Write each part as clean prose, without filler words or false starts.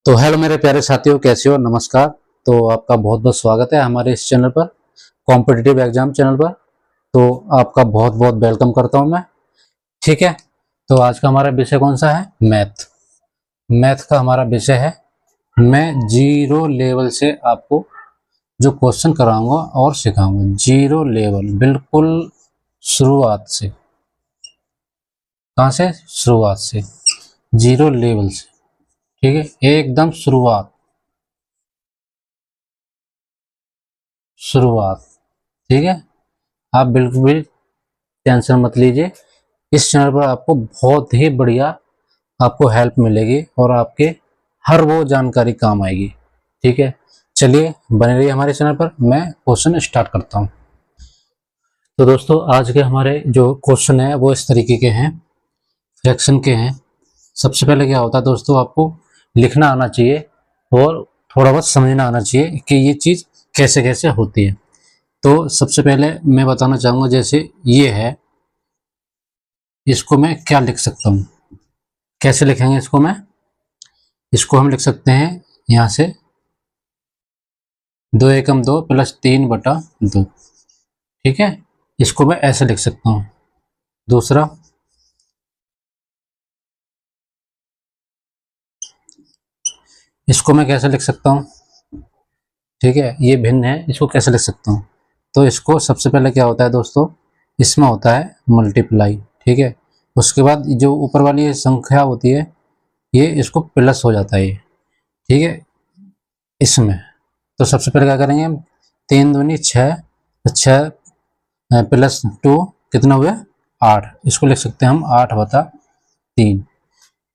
तो हेलो मेरे प्यारे साथियों, कैसे हो? नमस्कार। तो आपका बहुत बहुत स्वागत है हमारे इस चैनल पर, कॉम्पिटिटिव एग्जाम चैनल पर। तो आपका बहुत बहुत वेलकम करता हूं मैं। ठीक है, तो आज का हमारा विषय कौन सा है? मैथ। मैथ का हमारा विषय है। मैं जीरो लेवल से आपको जो क्वेश्चन कराऊंगा और सिखाऊंगा, जीरो लेवल, बिल्कुल शुरुआत से। कहाँ से? शुरुआत से, जीरो लेवल से। ठीक है, एकदम शुरुआत शुरुआत। ठीक है, आप बिल्कुल भी टेंशन मत लीजिए। इस चैनल पर आपको बहुत ही बढ़िया आपको हेल्प मिलेगी और आपके हर वो जानकारी काम आएगी। ठीक है, चलिए बने रहिए हमारे चैनल पर। मैं क्वेश्चन स्टार्ट करता हूँ। तो दोस्तों, आज के हमारे जो क्वेश्चन है वो इस तरीके के हैं, फ्रैक्शन के हैं। सबसे पहले क्या होता है दोस्तों, आपको लिखना आना चाहिए और थोड़ा बहुत समझना आना चाहिए कि ये चीज़ कैसे कैसे होती है। तो सबसे पहले मैं बताना चाहूँगा, जैसे ये है, इसको मैं क्या लिख सकता हूँ? कैसे लिखेंगे इसको? इसको हम लिख सकते हैं यहाँ से 2 एकम 2 प्लस 3/2। ठीक है, इसको मैं ऐसे लिख सकता हूँ। दूसरा, इसको मैं कैसे लिख सकता हूँ? ठीक है, ये भिन्न है, इसको कैसे लिख सकता हूँ? तो इसको सबसे पहले क्या होता है दोस्तों, इसमें होता है मल्टीप्लाई। ठीक है, उसके बाद जो ऊपर वाली संख्या होती है, ये इसको प्लस हो जाता है ये। ठीक है, इसमें तो सबसे पहले क्या करेंगे हम? 3 दूनी 6, तो 6 प्लस 2 कितना हुआ? 8। इसको लिख सकते हैं हम 8/3।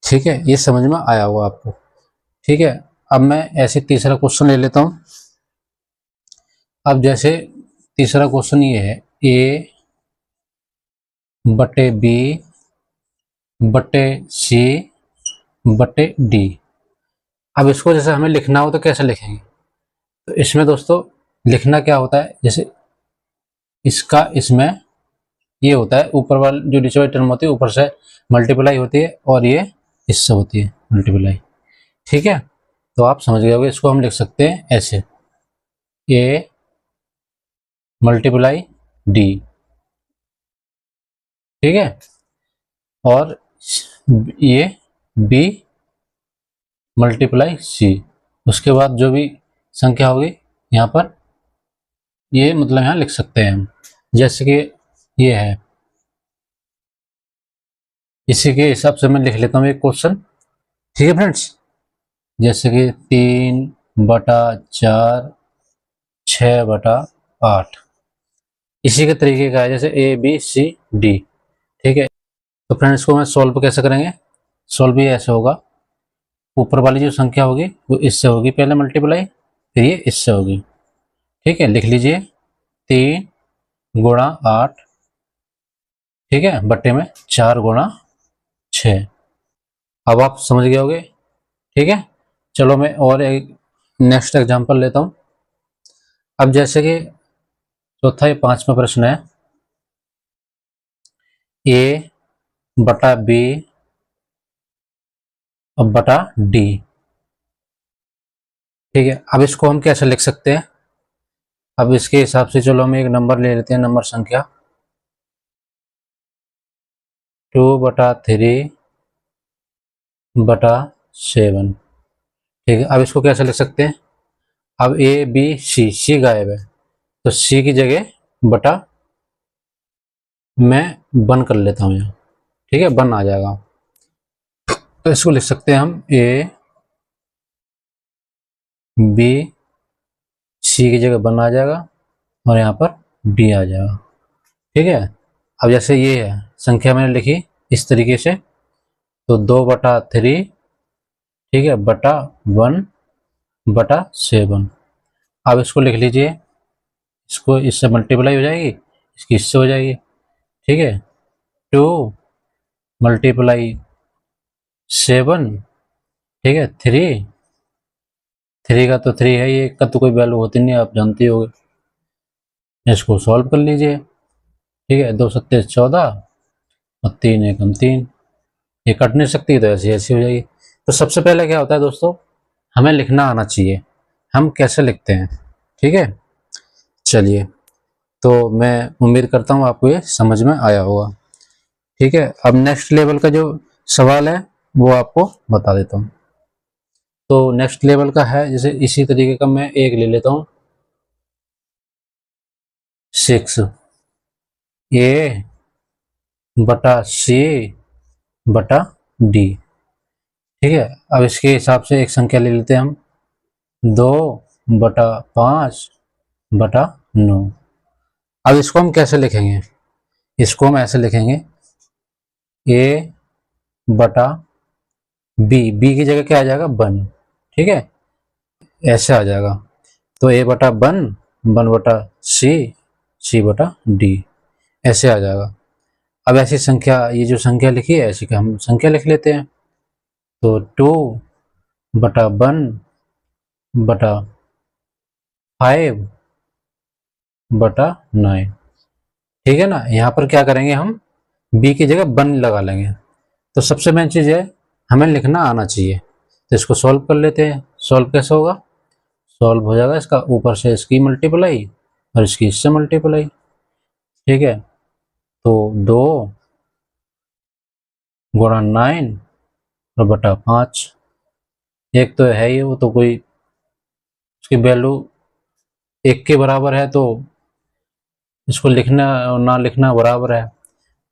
ठीक है, ये समझ में आया होगा आपको। ठीक है, अब मैं ऐसे तीसरा क्वेश्चन ले लेता हूँ। अब जैसे तीसरा क्वेश्चन ये है, A/B/C/D। अब इसको जैसे हमें लिखना हो तो कैसे लिखेंगे? तो इसमें दोस्तों लिखना क्या होता है, जैसे इसका इसमें ये होता है, ऊपर वाली जो नीचे वाली टर्म होती है ऊपर से मल्टीप्लाई होती है और ये इससे होती है मल्टीप्लाई। ठीक है, तो आप समझ गए होंगे। इसको हम लिख सकते हैं ऐसे, A/D। ठीक है, और ये B/C। उसके बाद जो भी संख्या होगी यहाँ पर, ये मतलब यहाँ लिख सकते हैं हम, जैसे कि ये है। इसी के हिसाब से मैं लिख लेता हूँ एक क्वेश्चन। ठीक है फ्रेंड्स, जैसे कि 3/4 6/8। इसी के तरीके का है, जैसे A B C D। ठीक है, तो फ्रेंड्स इसको मैं सॉल्व कैसे करेंगे? सॉल्व भी ऐसे होगा, ऊपर वाली जो संख्या होगी वो इससे होगी पहले मल्टीप्लाई, फिर ये इससे होगी। ठीक है, लिख लीजिए 3 × 8। ठीक है, बट्टे में 4 × 6। अब आप समझ गए होगे। ठीक है, चलो मैं और एक नेक्स्ट एग्जांपल लेता हूं। अब जैसे कि चौथा या पांचवा प्रश्न है, A/B/D। ठीक है, अब इसको हम कैसे लिख सकते हैं? अब इसके हिसाब से चलो हम एक नंबर ले लेते हैं, नंबर संख्या 2/3/7। ठीक है, अब इसको कैसे लिख सकते हैं? अब A B C गायब है, तो C की जगह बटा मैं 1 कर लेता हूँ यहाँ। ठीक है, 1 आ जाएगा। तो इसको लिख सकते हैं हम A B C की जगह 1 आ जाएगा और यहाँ पर D आ जाएगा। ठीक है, अब जैसे ये है संख्या मैंने लिखी इस तरीके से, तो 2/3, ठीक है, बटा 1/7। अब इसको लिख लीजिए, इसको इससे मल्टीप्लाई हो जाएगी, इसकी इससे हो जाएगी। ठीक है, 2 × 7। ठीक है, 3 का तो 3 है, ये का तो कोई वैल्यू होती नहीं, आप जानते होगे। इसको सॉल्व कर लीजिए। ठीक है, 2 × 7 = 14 और 3 × 1 = 3। ये कट नहीं सकती, तो ऐसी ऐसी हो जाएगी। तो सबसे पहले क्या होता है दोस्तों, हमें लिखना आना चाहिए, हम कैसे लिखते हैं। ठीक है, चलिए, तो मैं उम्मीद करता हूँ आपको ये समझ में आया होगा। ठीक है, अब नेक्स्ट लेवल का जो सवाल है वो आपको बता देता हूँ। तो नेक्स्ट लेवल का है, जैसे इसी तरीके का मैं एक ले लेता हूँ, 6 ए बटा सी बटा डी। ठीक है, अब इसके हिसाब से एक संख्या ले लेते हैं हम, 2/5/9। अब इसको हम कैसे लिखेंगे, इसको हम ऐसे लिखेंगे, ए बटा बी की जगह क्या आ जाएगा, 1। ठीक है, ऐसे आ जाएगा। तो ए बटा 1/सी/डी ऐसे आ जाएगा। अब ऐसी संख्या, ये जो संख्या लिखी है ऐसी का हम संख्या लिख लेते हैं। तो 2/1/5/9। ठीक है ना, यहाँ पर क्या करेंगे हम, बी की जगह 1 लगा लेंगे। तो सबसे मेन चीज़ है, हमें लिखना आना चाहिए। तो इसको सॉल्व कर लेते हैं। सॉल्व कैसे होगा, सॉल्व हो जाएगा इसका ऊपर से इसकी मल्टीप्लाई और इसकी इससे मल्टीप्लाई। ठीक है, तो 2 × 9 और बटा 5। एक तो है ही, वो तो कोई उसकी वैल्यू 1 के बराबर है, तो इसको लिखना और ना लिखना बराबर है।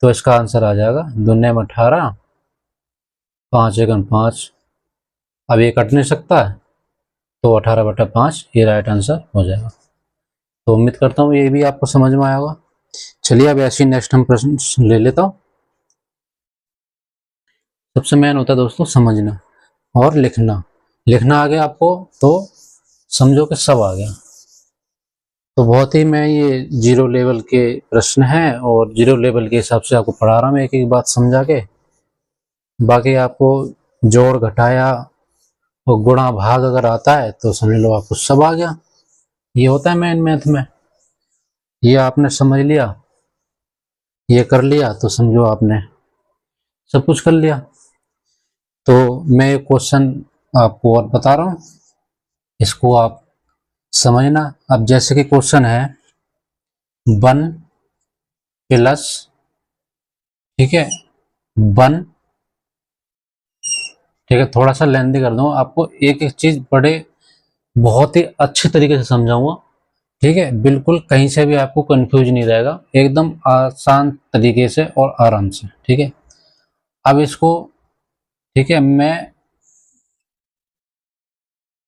तो इसका आंसर आ जाएगा 2×18, 5×1=5। अब ये कट नहीं सकता है, तो 18/5 ये राइट आंसर हो जाएगा। तो उम्मीद करता हूँ ये भी आपको समझ में आया होगा। चलिए, अब ऐसे नेक्स्ट हम प्रश्न ले लेता हूँ। सबसे मेन होता है दोस्तों समझना और लिखना। लिखना आ गया आपको तो समझो कि सब आ गया। तो बहुत ही मैं ये 0 लेवल के प्रश्न हैं और 0 लेवल के हिसाब से आपको पढ़ा रहा हूँ एक एक बात समझा के। बाकी आपको जोड़ घटाया और गुणा भाग अगर आता है तो समझ लो आपको सब आ गया। ये होता है मेन मैथ में। ये आपने समझ लिया, ये कर लिया तो समझो आपने सब कुछ कर लिया। तो मैं एक क्वेश्चन आपको और बता रहा हूँ, इसको आप समझना। अब जैसे कि क्वेश्चन है 1+, ठीक है, 1, ठीक है, थोड़ा सा लेंदी कर दूँ आपको, एक एक चीज बड़े बहुत ही अच्छे तरीके से समझाऊंगा। ठीक है, बिल्कुल कहीं से भी आपको कंफ्यूज नहीं रहेगा, एकदम आसान तरीके से और आराम से। ठीक है, अब इसको, ठीक है, मैं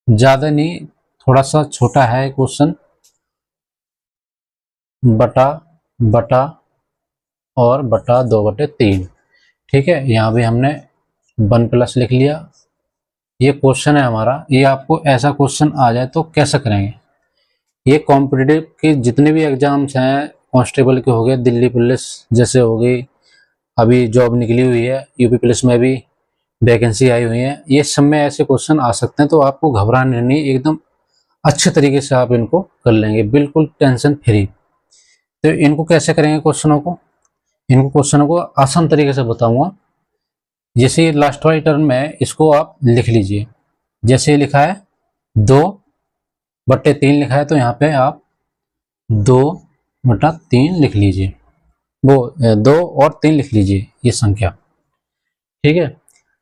ज्यादा नहीं, थोड़ा सा छोटा है क्वेश्चन, बटा बटा और बटा 2/3। ठीक है, यहाँ भी हमने 1+ लिख लिया। ये क्वेश्चन है हमारा, ये आपको ऐसा क्वेश्चन आ जाए तो कैसे करेंगे। ये कॉम्पिटिटिव के जितने भी एग्जाम्स हैं, कांस्टेबल के हो गए, दिल्ली पुलिस जैसे हो गई, अभी जॉब निकली हुई है, यूपी पुलिस में भी वैकेंसी आई हुई है, ये सब में ऐसे क्वेश्चन आ सकते हैं। तो आपको घबराना नहीं, एकदम अच्छे तरीके से आप इनको कर लेंगे, बिल्कुल टेंशन फ्री। तो इनको कैसे करेंगे क्वेश्चनों को, इनको क्वेश्चनों को आसान तरीके से बताऊंगा। जैसे ये लास्ट वाली टर्म में, इसको आप लिख लीजिए। जैसे लिखा है 2/3 लिखा है, तो यहाँ पे आप 2/3 लिख लीजिए, वो 2 और 3 लिख लीजिए ये संख्या। ठीक है,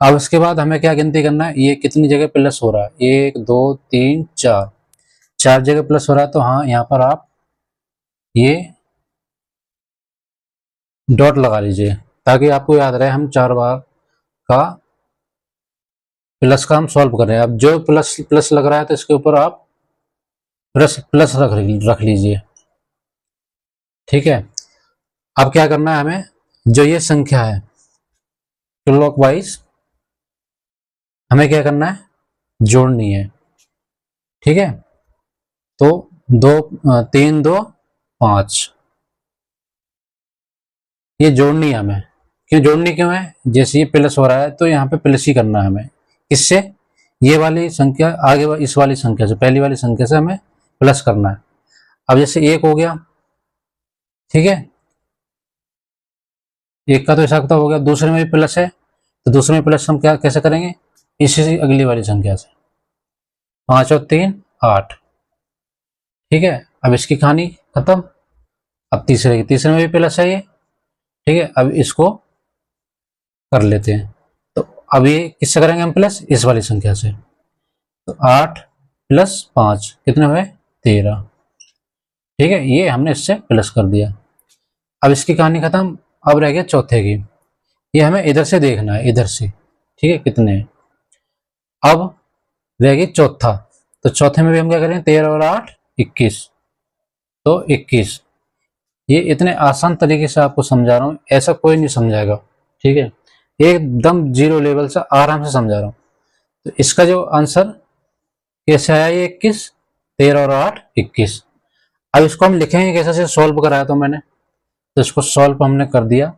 अब इसके बाद हमें क्या गिनती करना है, ये कितनी जगह प्लस हो रहा है, 1 2 3 4, 4 जगह प्लस हो रहा है। तो हाँ, यहाँ पर आप ये डॉट लगा लीजिए ताकि आपको याद रहे हम 4 बार का प्लस का हम सॉल्व कर रहे हैं। अब जो प्लस प्लस लग रहा है तो इसके ऊपर आप प्लस प्लस रख लीजिए। ठीक है, अब क्या करना है हमें, जो ये संख्या है क्लॉकवाइज हमें क्या करना है, जोड़नी है। ठीक है, तो 3 2 5 ये जोड़नी है हमें। क्यों जोड़नी क्यों है, जैसे ये प्लस हो रहा है तो यहाँ पे प्लस ही करना है हमें। इससे ये वाली संख्या आगे इस वाली संख्या से, पहली वाली संख्या से हमें प्लस करना है। अब जैसे 1 हो गया, ठीक है, 1 का तो हिसाब किताब हो गया, दूसरे में भी प्लस है, तो दूसरे में प्लस हम क्या कैसे करेंगे, इसी से अगली वाली संख्या से। 5 और 3 8। ठीक है, अब इसकी कहानी खत्म। अब तीसरे में भी प्लस है ये। ठीक है, अब इसको कर लेते हैं। तो अब ये किससे करेंगे हम प्लस? इस वाली संख्या से। तो 8 प्लस 5 कितने हुए? 13। ठीक है, ये हमने इससे प्लस कर दिया। अब इसकी कहानी खत्म। अब रह गया चौथे की। ये हमें इधर से देखना है, इधर से। ठीक है, कितने हैं। अब रह गई चौथा। तो चौथे में भी हम क्या करें? 13 और 8 21। तो 21। ये इतने आसान तरीके से आपको समझा रहा हूँ, ऐसा कोई नहीं समझाएगा। ठीक है, एकदम जीरो लेवल से आराम से समझा रहा हूँ। तो इसका जो आंसर कैसे आया? ये 21, 13 और 8 21। अब इसको हम लिखेंगे कैसे? से सॉल्व कराया तो मैंने, तो इसको सॉल्व हमने कर दिया।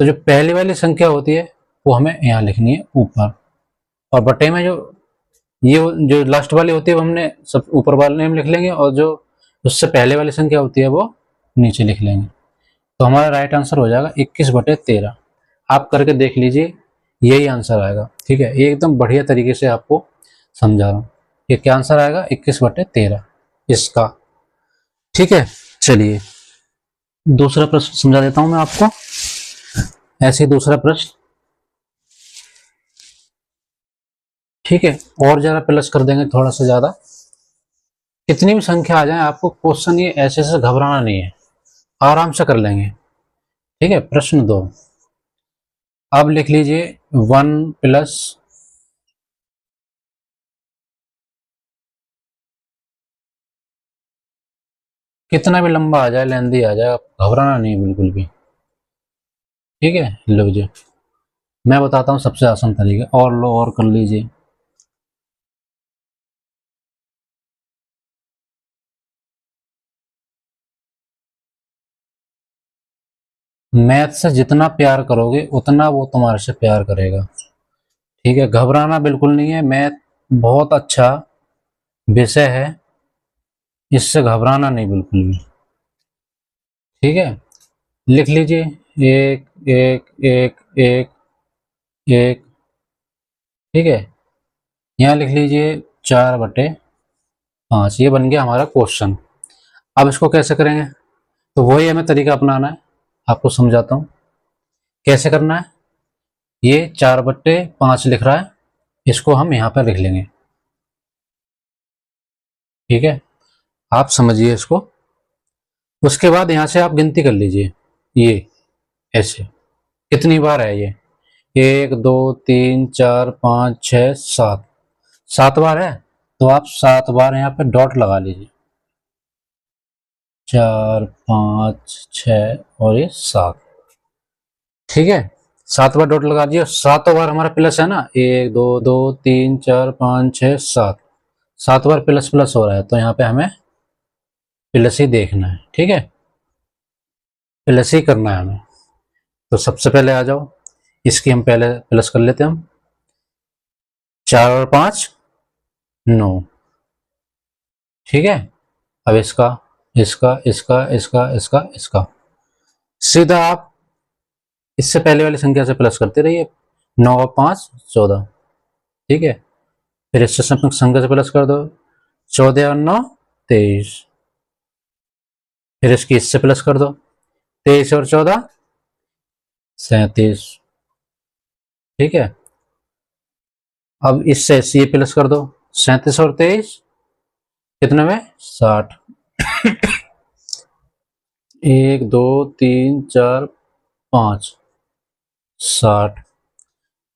तो जो पहली वाली संख्या होती है वो हमें यहाँ लिखनी है ऊपर, और बटे में जो ये जो लास्ट वाली होती है वो हमने सब ऊपर वाले में लिख लेंगे, और जो उससे पहले वाली संख्या होती है वो नीचे लिख लेंगे। तो हमारा राइट आंसर हो जाएगा 21/13। आप करके देख लीजिए, यही आंसर आएगा। ठीक है, ये एकदम बढ़िया तरीके से आपको समझा रहा हूँ। ये क्या आंसर आएगा? 21/13 इसका। ठीक है, चलिए दूसरा प्रश्न समझा देता हूं मैं आपको। ऐसे ही दूसरा प्रश्न। ठीक है, और जरा प्लस कर देंगे थोड़ा सा ज्यादा। कितनी भी संख्या आ जाए, आपको क्वेश्चन ये ऐसे से घबराना नहीं है, आराम से कर लेंगे। ठीक है, प्रश्न 2। अब लिख लीजिए 1 प्लस कितना भी लंबा आ जाए, लेंदी आ जाए, घबराना नहीं बिल्कुल भी। ठीक है, लो जी, मैं बताता हूँ सबसे आसान तरीका, और लो और कर लीजिए। मैथ से जितना प्यार करोगे उतना वो तुम्हारे से प्यार करेगा। ठीक है, घबराना बिल्कुल नहीं है। मैथ बहुत अच्छा विषय है, इससे घबराना नहीं बिल्कुल भी। ठीक है, लिख लीजिए 1 1 1 1 1। ठीक है, यहाँ लिख लीजिए 4/5। ये बन गया हमारा क्वेश्चन। अब इसको कैसे करेंगे? तो वही हमें तरीका अपनाना है, आपको समझाता हूँ कैसे करना है। ये 4/5 लिख रहा है, इसको हम यहाँ पर लिख लेंगे। ठीक है, आप समझिए इसको। उसके बाद यहाँ से आप गिनती कर लीजिए, ये ऐसे कितनी बार है ये? 1 2 3 4 5 6 7। 7 बार है, तो आप 7 बार यहाँ पे डॉट लगा लीजिए। 4 5 6 और ये 7। ठीक है, 7 बार डॉट लगा दिया। 7 बार हमारा प्लस है ना, 1 2 2 3 4 5 6 7। 7 बार प्लस प्लस हो रहा है, तो यहाँ पे हमें प्लस ही देखना है। ठीक है, प्लस ही करना है हमें। तो सबसे पहले आ जाओ, इसकी हम पहले प्लस कर लेते हैं हम। 4 और 5 9। ठीक है, अब इसका इसका इसका इसका इसका इसका सीधा आप इससे पहले वाली संख्या से प्लस करते रहिए। 9 और 5 14। ठीक है, फिर इससे संख्या से प्लस कर दो। 14 और 9 23। फिर इसकी इससे प्लस कर दो। 23 और 14 37। ठीक है, अब इससे ये प्लस कर दो। 37 और 23 कितने में? 60। 1 2 3 4 5 60।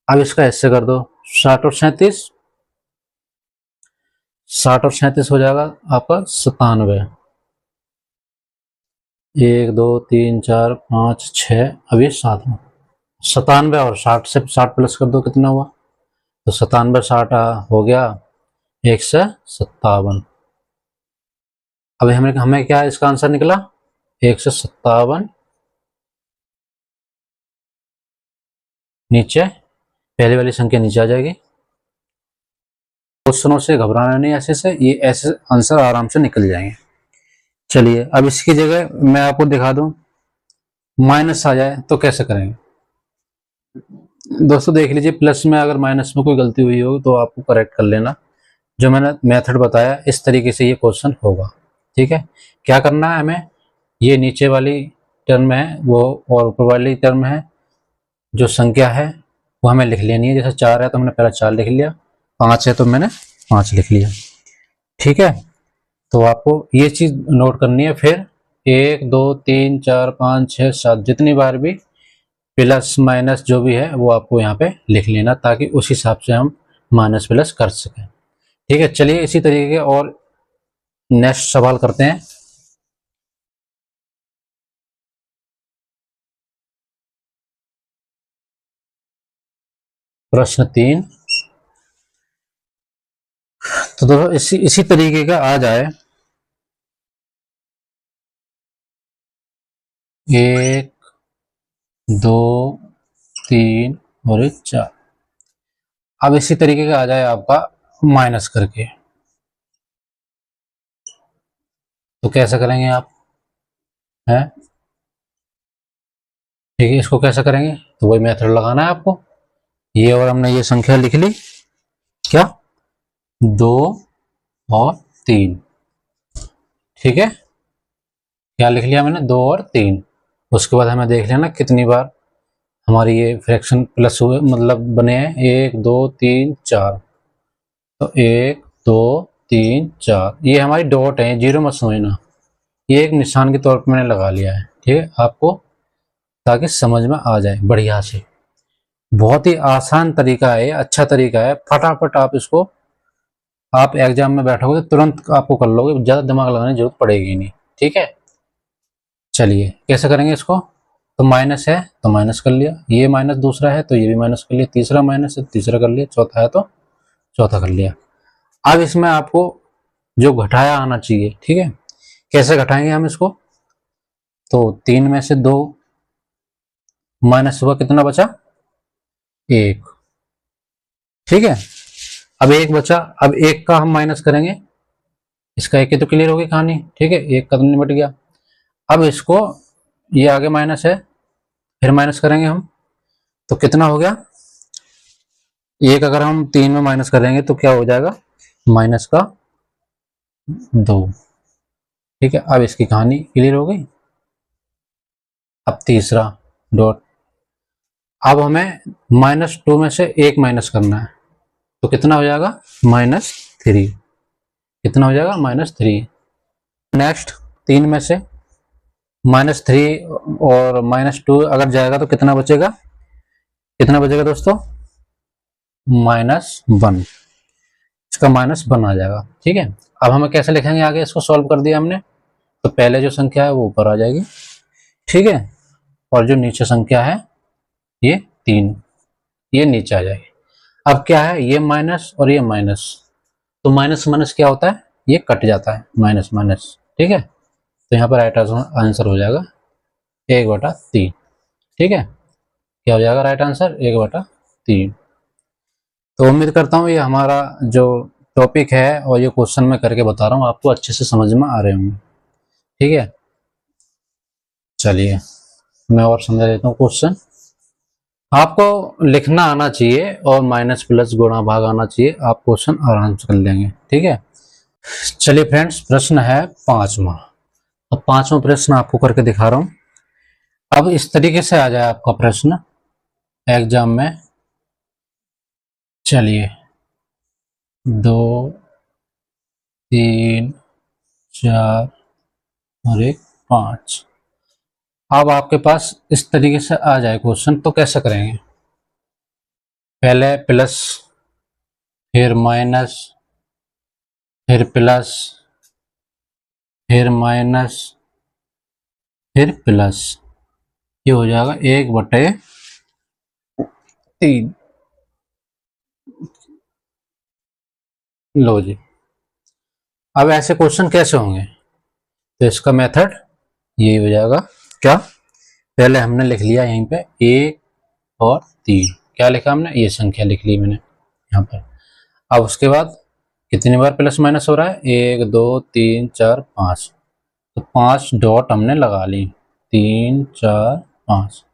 अब इसका ऐसे कर दो। 60 और 37, 60 और 37 हो जाएगा आपका 97। 1 2 3 4 5 6, अभी 7 में 97, और 60 से 60 प्लस कर दो, कितना हुआ? तो 97 60 हो गया 157। अभी हमें क्या इसका आंसर निकला? 157। नीचे पहले वाली संख्या नीचे आ जाएगी। क्वेश्चनों से घबराना नहीं, ऐसे से ये ऐसे आंसर आराम से निकल जाएंगे। चलिए, अब इसकी जगह मैं आपको दिखा दूं, माइनस आ जाए तो कैसे करेंगे। दोस्तों देख लीजिए, प्लस में अगर माइनस में कोई गलती हुई हो तो आपको करेक्ट कर लेना। जो मैंने मेथड बताया इस तरीके से ये क्वेश्चन होगा। ठीक है, क्या करना है हमें, ये नीचे वाली टर्म है वो और ऊपर वाली टर्म है जो संख्या है वो हमें लिख लेनी है। जैसे 4 है तो हमने पहले 4 लिख लिया, 5 है तो मैंने 5 लिख लिया। ठीक है, तो आपको ये चीज नोट करनी है। फिर 1 2 3 4 5 6 7 जितनी बार भी प्लस माइनस जो भी है वो आपको यहाँ पे लिख लेना, ताकि उस हिसाब से हम माइनस प्लस कर सकें। ठीक है, चलिए इसी तरीके के और नेक्स्ट सवाल करते हैं। प्रश्न 3। तो दोस्तों इसी तरीके का आ जाए, 1 2 3 और 4। अब इसी तरीके का आ जाए आपका माइनस करके, तो कैसे करेंगे आप हैं? ठीक है, इसको कैसे करेंगे, तो वही मेथड लगाना है आपको। ये और हमने ये संख्या लिख ली, क्या 2 और 3। ठीक है, क्या लिख लिया मैंने 2 और 3। उसके बाद हमें देख लेना कितनी बार हमारी ये फ्रैक्शन प्लस हुए मतलब बने हैं, 1 2 3 4। तो 1 2 3 4 ये हमारी डॉट है, जीरो मत समझना, ये एक निशान के तौर पर मैंने लगा लिया है। ठीक है, आपको ताकि समझ में आ जाए बढ़िया से। बहुत ही आसान तरीका है, अच्छा तरीका है, फटाफट आप इसको आप एग्जाम में बैठोगे तो तुरंत आपको कर लोगे, ज्यादा दिमाग लगाने की जरूरत पड़ेगी नहीं। ठीक है, चलिए कैसे करेंगे इसको। तो माइनस है तो माइनस कर लिया, ये माइनस दूसरा है तो ये भी माइनस कर लिया, तीसरा माइनस है तीसरा कर लिया, चौथा है तो चौथा कर लिया। अब इसमें आपको जो घटाया आना चाहिए। ठीक है, कैसे घटाएंगे हम इसको, तो 3 में से 2 माइनस हुआ, कितना बचा 1। ठीक है, अब 1 बचा, अब 1 का हम माइनस करेंगे, इसका 1 की तो क्लियर होगी कहानी। ठीक है, 1 का तो निपट गया। अब इसको ये आगे माइनस है, फिर माइनस करेंगे हम, तो कितना हो गया 1 अगर हम 3 में माइनस करेंगे तो क्या हो जाएगा माइनस का 2। ठीक है, अब इसकी कहानी क्लियर हो गई। अब तीसरा डॉट, अब हमें -2 में से 1 माइनस करना है, तो कितना हो जाएगा -3। कितना हो जाएगा -3। नेक्स्ट 3 में से -3 और -2 अगर जाएगा तो कितना बचेगा, कितना बचेगा दोस्तों -1। इसका -1 आ जाएगा। ठीक है, अब हमें कैसे लिखेंगे आगे, इसको सॉल्व कर दिया हमने, तो पहले जो संख्या है वो ऊपर आ जाएगी। ठीक है, और जो नीचे संख्या है ये 3 ये नीचे आ जाएगी। अब क्या है, ये माइनस और ये माइनस, तो माइनस माइनस क्या होता है, ये कट जाता है, माइनस माइनस। ठीक है, तो यहाँ पर राइट आंसर हो जाएगा 1/3। ठीक है, क्या हो जाएगा राइट आंसर 1/3। तो उम्मीद करता हूँ ये हमारा जो टॉपिक है और ये क्वेश्चन मैं करके बता रहा हूँ आपको अच्छे से समझ में आ रहे होंगे। ठीक है, चलिए मैं और समझा देता हूँ क्वेश्चन। आपको लिखना आना चाहिए और माइनस प्लस गुणा भाग आना चाहिए, आप क्वेश्चन आराम से कर लेंगे। ठीक है, चलिए फ्रेंड्स प्रश्न है 5वां। अब 5वां प्रश्न आपको करके दिखा रहा हूं। अब इस तरीके से आ जाए आपका प्रश्न एग्जाम में, चलिए 2 3 4 और 1 5। अब आपके पास इस तरीके से आ जाए क्वेश्चन, तो कैसे करेंगे, पहले प्लस फिर माइनस फिर प्लस फिर माइनस फिर प्लस, ये हो जाएगा 1/3। लो जी, अब ऐसे क्वेश्चन कैसे होंगे, तो इसका मेथड यही हो जाएगा। क्या, पहले हमने लिख लिया यहीं पे 1 और 3, क्या लिखा हमने, ये संख्या लिख ली मैंने यहाँ पर। अब उसके बाद कितनी बार प्लस माइनस हो रहा है, 1 2 3 4 5, तो 5 डॉट हमने लगा ली, 3 4 5।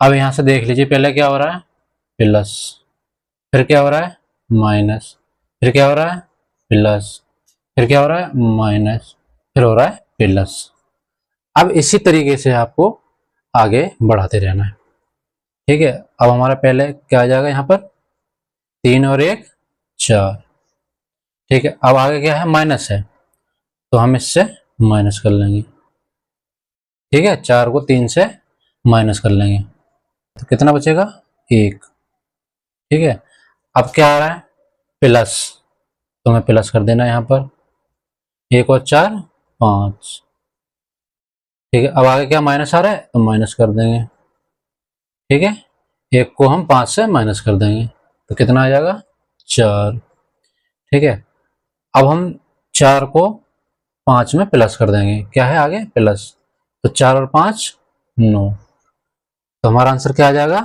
अब यहाँ से देख लीजिए पहले क्या हो रहा है प्लस, फिर क्या हो रहा है माइनस, फिर क्या हो रहा है प्लस, फिर क्या हो रहा है माइनस, फिर हो रहा है प्लस। अब इसी तरीके से आपको आगे बढ़ाते रहना है। ठीक है, अब हमारा पहले क्या आ जाएगा यहाँ पर 3 और 1 4। ठीक है, अब आगे क्या है माइनस है तो हम इससे माइनस कर लेंगे। ठीक है, 4 को 3 से माइनस कर लेंगे तो कितना बचेगा 1। ठीक है, अब क्या आ रहा है प्लस, तो हमें प्लस कर देना है यहाँ पर 1 और 4 5। ठीक है, अब आगे क्या माइनस आ रहा है तो माइनस कर देंगे। ठीक है, 1 को हम 5 से माइनस कर देंगे तो कितना आ जाएगा 4। ठीक है, अब हम 4 को 5 में प्लस कर देंगे, क्या है आगे प्लस, तो 4 और 5 9। तो हमारा आंसर क्या आ जाएगा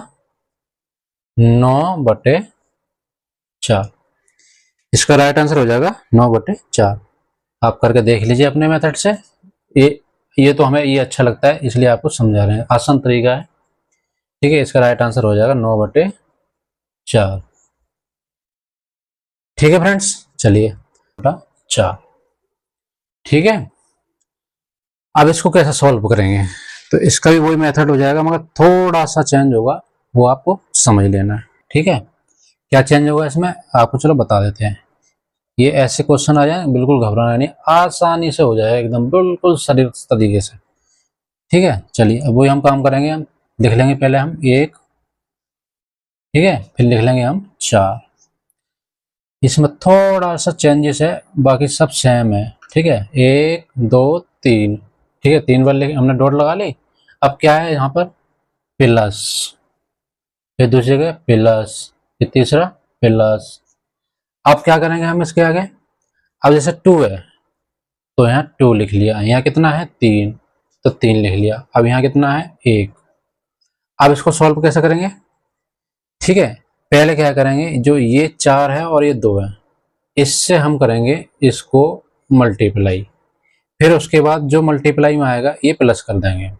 9/4। इसका राइट आंसर हो जाएगा 9/4। आप करके देख लीजिए अपने मेथड से। ये ये तो हमें ये अच्छा लगता है इसलिए आपको समझा रहे हैं, आसान तरीका है। ठीक है, इसका राइट आंसर हो जाएगा 9/4। ठीक है फ्रेंड्स, चलिए 4। ठीक है, अब इसको कैसे सॉल्व करेंगे, तो इसका भी वही मेथड हो जाएगा मगर थोड़ा सा चेंज होगा, वो आपको समझ लेना है। ठीक है, क्या चेंज होगा इसमें आपको चलो बता देते हैं। ये ऐसे क्वेश्चन आ जाए बिल्कुल घबराना नहीं, आसानी से हो जाएगा एकदम बिल्कुल सरल तरीके से। ठीक है, चलिए अब वही हम काम करेंगे। हम लिख लेंगे पहले हम 1। ठीक है, फिर लिख लेंगे हम 4। इसमें थोड़ा सा चेंजेस है, बाकी सब सेम है। ठीक है, 1 2 3। ठीक है, 3 बार हमने डॉट लगा ली। अब क्या है यहाँ पर प्लस, फिर दूसरी जगह प्लस, फिर तीसरा प्लस। अब क्या करेंगे हम इसके आगे, अब जैसे 2 है तो यहाँ 2 लिख लिया, यहाँ कितना है 3 तो 3 लिख लिया। अब यहाँ कितना है 1। अब इसको सॉल्व कैसे करेंगे, ठीक है, पहले क्या करेंगे जो ये 4 है और ये 2 है इससे हम करेंगे इसको मल्टीप्लाई, फिर उसके बाद जो मल्टीप्लाई में आएगा ये प्लस कर देंगे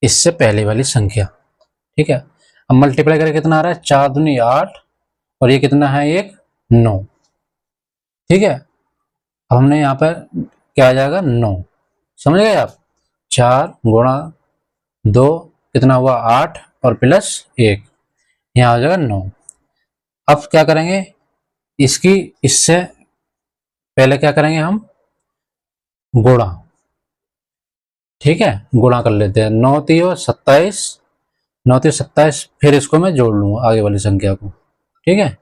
इससे पहले वाली संख्या। ठीक है, अब मल्टीप्लाई करके कितना आ रहा है 4 दूनी 8 और ये कितना है 1 9। ठीक है, अब हमने यहाँ पर क्या आ जाएगा 9, समझ गए आप। 4 गुणा 2 कितना हुआ 8 और प्लस 1, यहाँ आ जाएगा 9। अब क्या करेंगे इसकी इससे पहले क्या करेंगे हम गुणा। ठीक है, गुणा कर लेते हैं 9 3 27, 9 3 27, फिर इसको मैं जोड़ लूंगा आगे वाली संख्या को। ठीक है,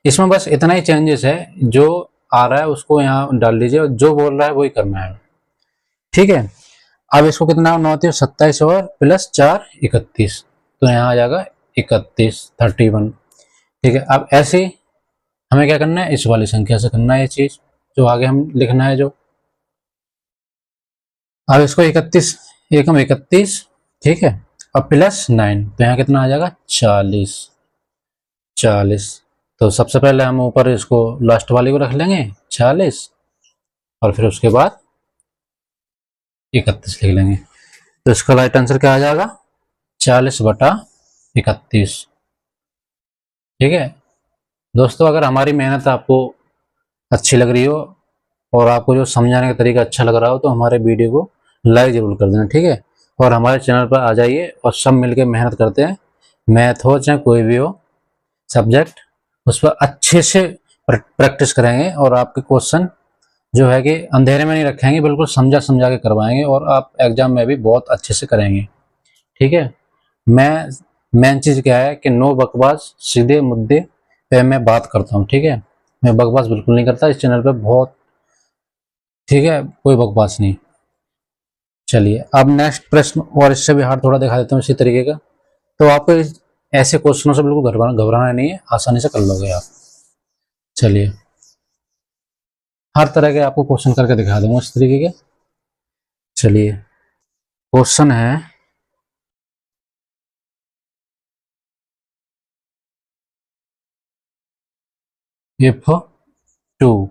इसमें बस इतना ही चेंजेस है, जो आ रहा है उसको यहाँ डाल लीजिए और जो बोल रहा है वही करना है। ठीक है, अब इसको कितना 9 3 27 और प्लस 4 31, तो यहाँ आ जाएगा 31 31। ठीक है, अब ऐसे ही हमें क्या करना है इस वाली संख्या से करना है ये चीज जो आगे हम लिखना है जो। अब इसको 31 एकम 31। ठीक है, और प्लस 9 तो यहाँ कितना आ जाएगा 40 40। तो सबसे पहले हम ऊपर इसको लास्ट वाली को रख लेंगे 40 और फिर उसके बाद 31 लिख लेंगे। तो इसका राइट आंसर क्या आ जाएगा 40/31। ठीक है दोस्तों, अगर हमारी मेहनत आपको अच्छी लग रही हो और आपको जो समझाने का तरीका अच्छा लग रहा हो तो हमारे वीडियो को लाइक जरूर कर देना। ठीक है, और हमारे चैनल पर आ जाइए और सब मिलकर मेहनत करते हैं। मैथ हो चाहे कोई भी हो सब्जेक्ट, उस पर अच्छे से प्रैक्टिस करेंगे और आपके क्वेश्चन जो है कि अंधेरे में नहीं रखेंगे, बिल्कुल समझा समझा के करवाएंगे और आप एग्जाम में भी बहुत अच्छे से करेंगे। ठीक है, मैं मेन चीज़ क्या है कि नो बकवास, सीधे मुद्दे पे मैं बात करता हूँ। ठीक है, मैं बकवास बिल्कुल नहीं करता इस चैनल पे बहुत। ठीक है, कोई बकवास नहीं। चलिए अब नेक्स्ट प्रश्न और इससे भी हार्ड थोड़ा दिखा देता हूँ इसी तरीके का, तो आपको ऐसे क्वेश्चनों से बिल्कुल घबराना नहीं है, आसानी से कर लोगे आप। चलिए हर तरह के आपको क्वेश्चन करके दिखा दूंगा इस तरीके के। चलिए क्वेश्चन है इफ 2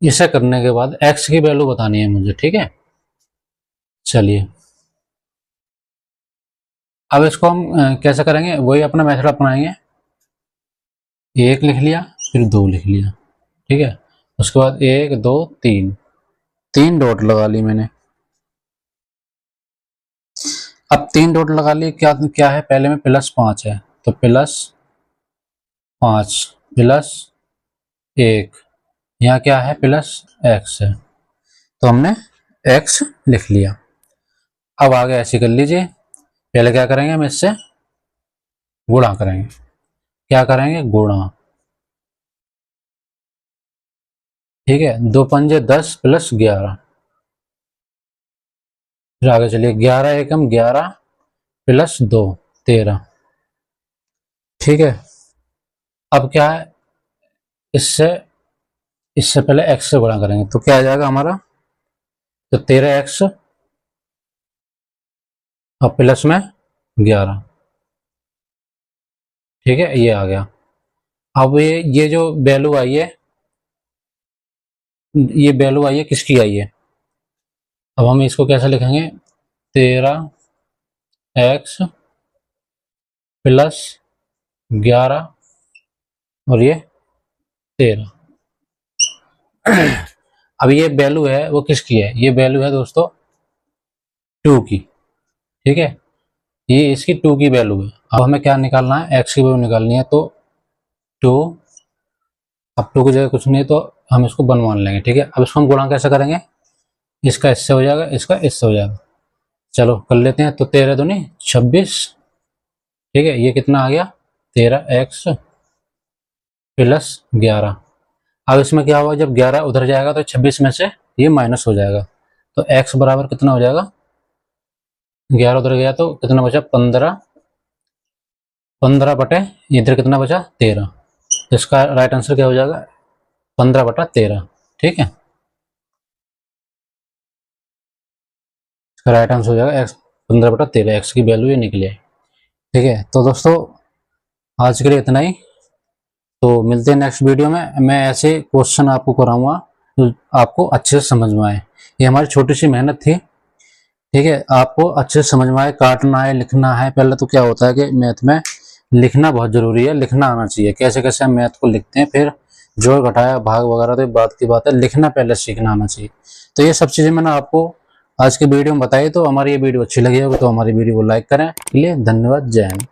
इसे करने के बाद x की वैल्यू बतानी है मुझे, ठीक है। चलिए अब इसको हम कैसे करेंगे, वही अपना मेथड अपनाएंगे। 1 लिख लिया, फिर 2 लिख लिया, ठीक है। उसके बाद 1 2 3, 3 डॉट लगा ली मैंने। अब 3 डॉट लगा लिए, क्या क्या है, पहले में +5 है तो +5 +1, यहाँ क्या है +x है, तो हमने x लिख लिया। अब आगे ऐसे कर लीजिए, पहले क्या करेंगे, हम इससे गुणा करेंगे। क्या करेंगे, गुणा, ठीक है। 2 पंजे 10 +11, फिर आगे चलिए 11 एकम 11 +2 13, ठीक है। अब क्या है, इससे इससे पहले x से गुणा करेंगे तो क्या आ जाएगा हमारा, तो 13x और प्लस में 11, ठीक है, ये आ गया। अब ये जो वैल्यू आई है, ये वैल्यू आई है किसकी आई है, अब हम इसको कैसे लिखेंगे, 13x +11 और ये 13। अब ये वैल्यू है वो किसकी है, ये वैल्यू है दोस्तों 2 की, ठीक है। ये इसकी 2 की वैल्यू है। अब हमें क्या निकालना है, x की वैल्यू निकालनी है, तो 2, अब 2 की जगह कुछ नहीं है तो हम इसको 1 मान लेंगे, ठीक है। अब इसको हम गुणा कैसे करेंगे, इसका इससे हो जाएगा, इसका इससे हो जाएगा। चलो कर लेते हैं, तो 13 दूनी 26, ठीक है। ये कितना आ गया, 13x +11। अब इसमें क्या होगा, जब 11 उधर जाएगा तो 26 में से ये माइनस हो जाएगा, तो x बराबर कितना हो जाएगा, 11 उधर गया तो कितना बचा, 15, 15 बटे इधर कितना बचा 13, इसका राइट आंसर क्या हो जाएगा, 15/13, ठीक है। इसका राइट आंसर हो जाएगा x 15/13, x की वैल्यू ये निकली है, ठीक है। तो दोस्तों आज के लिए इतना ही, तो मिलते हैं नेक्स्ट वीडियो में। मैं ऐसे क्वेश्चन आपको कराऊंगा तो आपको अच्छे से समझ में आए। ये हमारी छोटी सी मेहनत थी, ठीक है, आपको अच्छे से समझ में आए, काटना है लिखना है। पहले तो क्या होता है कि मैथ में लिखना बहुत जरूरी है, लिखना आना चाहिए, कैसे कैसे हम मैथ को लिखते हैं, फिर जोड़ घटाया भाग वगैरह तो बात की बात है, लिखना पहले सीखना आना चाहिए। तो ये सब चीज़ें मैंने आपको आज के वीडियो में बताई। तो हमारी ये वीडियो अच्छी लगी होगी तो हमारी वीडियो को लाइक करें। के लिए धन्यवाद, जय हिंद।